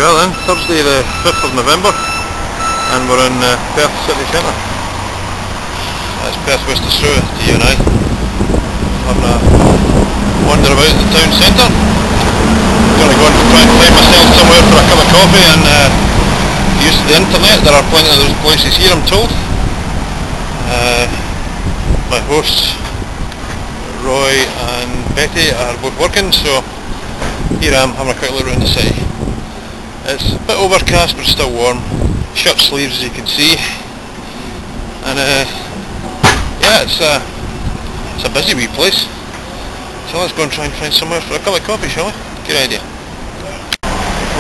we are then, Thursday the 5th of November, and we're in Perth city centre. That's Perth, West Australia to you and I. Having a wander about the town centre. I'm going to go and try and find myself somewhere for a cup of coffee and use the internet. There are plenty of those places here, I'm told. My hosts Roy and Betty are both working, so here I am having a quick look around the city. It's a bit overcast but still warm. Shirt sleeves as you can see, and yeah, it's a busy wee place. So let's go and try and find somewhere for a cup of coffee, shall we? Good idea.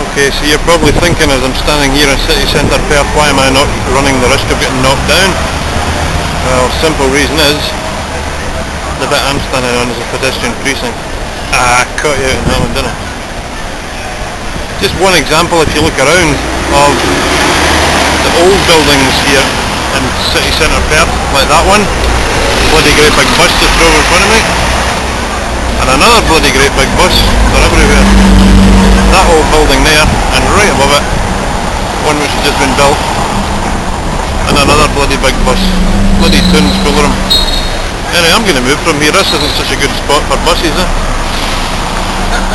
Okay, so you're probably thinking as I'm standing here in city centre Perth, why am I not running the risk of getting knocked down? Well, simple reason is the bit I'm standing on is a pedestrian precinct. Ah, caught you out in that one, didn't I? Just one example, if you look around, of the old buildings here in city centre Perth, like that one, bloody great big bus just drove in front of me, and another bloody great big bus, they're everywhere. That old building there, and right above it, one which has just been built, and another bloody big bus, bloody tins full of them. Anyway, I'm going to move from here. This isn't such a good spot for buses, eh?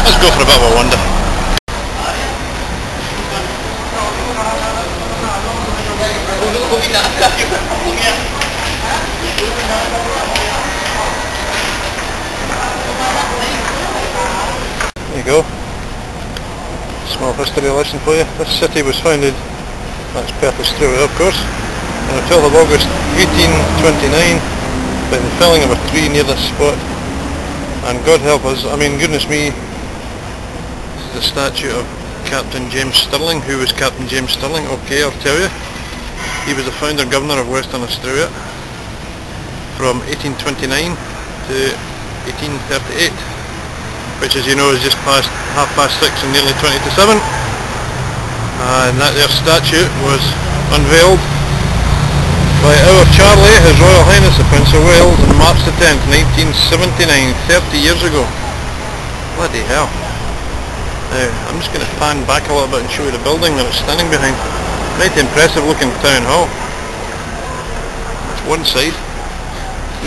Let's go for a bit of a wander. There you go. Small history lesson for you. This city was founded, that's Perth, Australia of course, on the 12th of August 1829 by the felling of a tree near this spot. And God help us, I mean, goodness me, this is the statue of Captain James Stirling. Who was Captain James Stirling? Okay, I'll tell you. He was the founder governor of Western Australia from 1829 to 1838, which, as you know, is just past 6:30 and nearly 20 to 7. And that there statue was unveiled by our Charlie, His Royal Highness the Prince of Wales, on March the 10th, 1979, 30 years ago. Bloody hell. Now, I'm just going to pan back a little bit and show you the building that it's standing behind. Mighty impressive looking town hall. That's one side.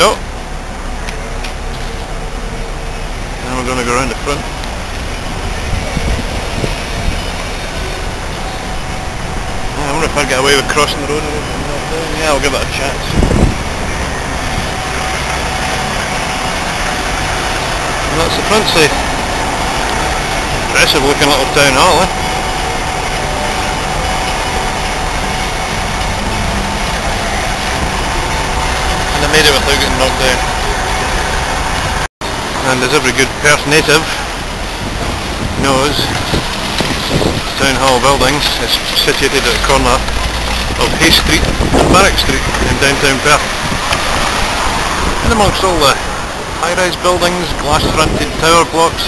No. Now we're going to go around the front. I wonder if I'd get away with crossing the road. Yeah, I'll give it a chance. And that's the front side. Impressive looking little town hall, eh? And they made it without getting knocked down. And as every good Perth native knows, Town Hall buildings is situated at the corner of Hay Street and Barrack Street in downtown Perth. And amongst all the high-rise buildings, glass-fronted tower blocks,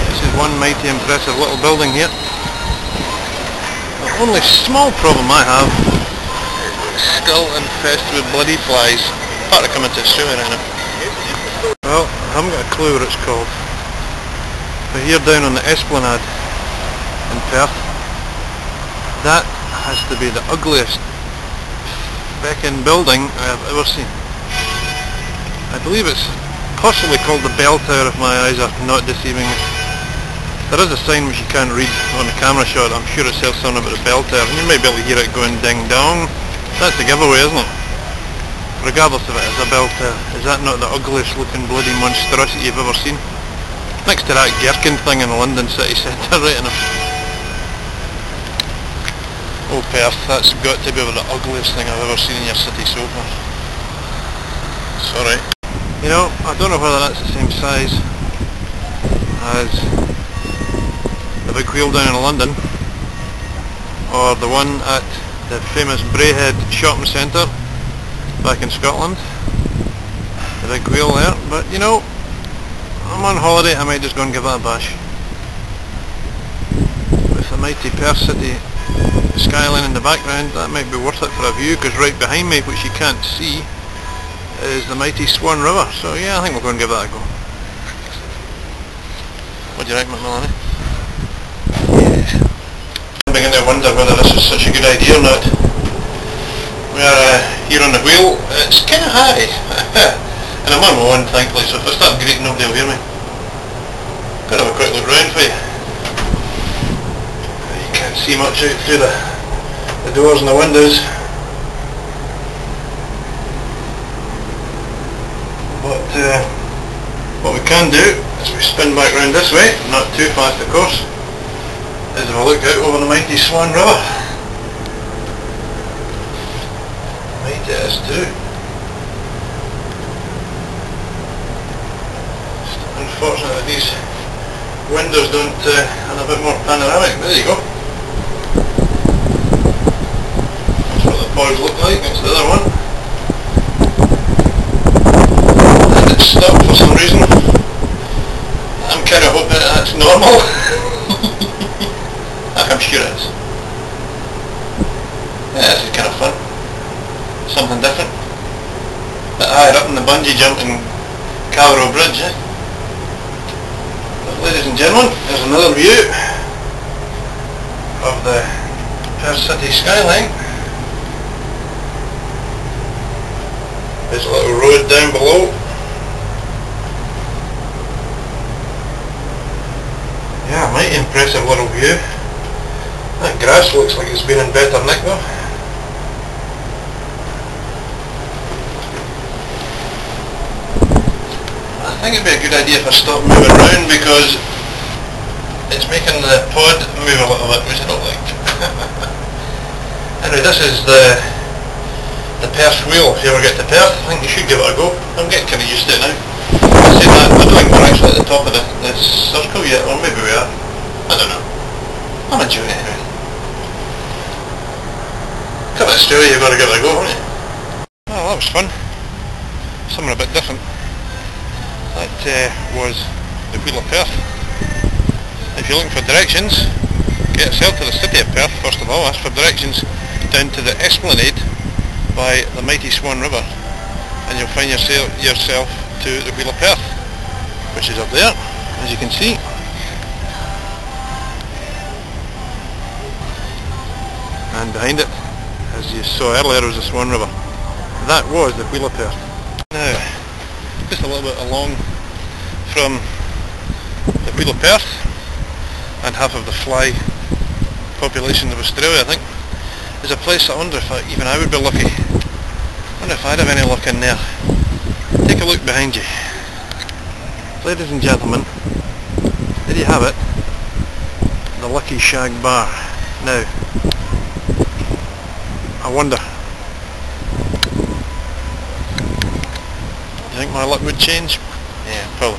this is one mighty impressive little building here. The only small problem I have is still infested with bloody flies. Part of coming to Australia now. Well, I haven't got a clue what it's called. But here down on the Esplanade in Perth, that has to be the ugliest feckin' building I have ever seen. I believe it's possibly called the Bell Tower if my eyes are not deceiving me. There is a sign which you can't read on the camera shot. I'm sure it says something about the Bell Tower, and you may be able to hear it going ding dong. That's the giveaway, isn't it? Regardless of it is a Bell Tower, is that not the ugliest looking bloody monstrosity you've ever seen? Next to that Gherkin thing in the London city centre right enough. Oh Perth, that's got to be the ugliest thing I've ever seen in your city so far. Sorry. You know, I don't know whether that's the same size as the big wheel down in London, or the one at the famous Braehead shopping centre back in Scotland. The big wheel there, but you know, I'm on holiday, I might just go and give that a bash. With the mighty Perth City skyline in the background, that might be worth it for a view, because right behind me, which you can't see, is the mighty Swan River. So yeah, I think we'll go and give that a go. What do you think, McMillan? beginning to wonder whether this is such a good idea or not. We are here on the wheel. It's kind of high, and I'm on my own thankfully, so if I start grating nobody will hear me. Gotta have a quick look round for you. You can't see much out through the doors and the windows. But what we can do is we spin back round this way, not too fast of course, is have a look out over the mighty Swan River. Mighty it is too. It's unfortunate that these windows don't have a bit more panoramic. There you go. That's what the pods look like. That's the other one. And it's stuck for some reason. I'm kind of hoping that's normal. I'm sure it is. Yeah, this is kind of fun. Something different. A bit higher up in the bungee jumping Calrow Bridge, eh? But ladies and gentlemen, there's another view of the Perth City skyline. There's a little road down below. Yeah, mighty impressive little view. That grass looks like it's been in better nick though. I think it'd be a good idea if I stop moving around because it's making the pod move a little bit, which I don't like. Anyway, this is the Perth wheel. If you ever get to Perth, I think you should give it a go. I'm getting kind of used to it now. Saying that, I don't think we're actually at the top of the circle yet, or maybe we are. I don't know. I'm enjoying it anyway. Come to Australia, you've got to give it a go, haven't you? Well, that was fun. Something a bit different. That was the Wheel of Perth. If you're looking for directions, get yourself to the city of Perth first of all, ask for directions down to the esplanade by the mighty Swan River, and you'll find yourself to the Wheel of Perth, which is up there, as you can see. And behind it, as you saw earlier, was the Swan River. That was the Wheel of Perth. Now, just a little bit along from the Wheel of Perth, and half of the fly population of Australia, I think, there's a place I wonder if even I would be lucky. I wonder if I'd have any luck in there. Take a look behind you. Ladies and gentlemen, there you have it, the Lucky Shag Bar. Now, I wonder, do you think my luck would change? Yeah, probably.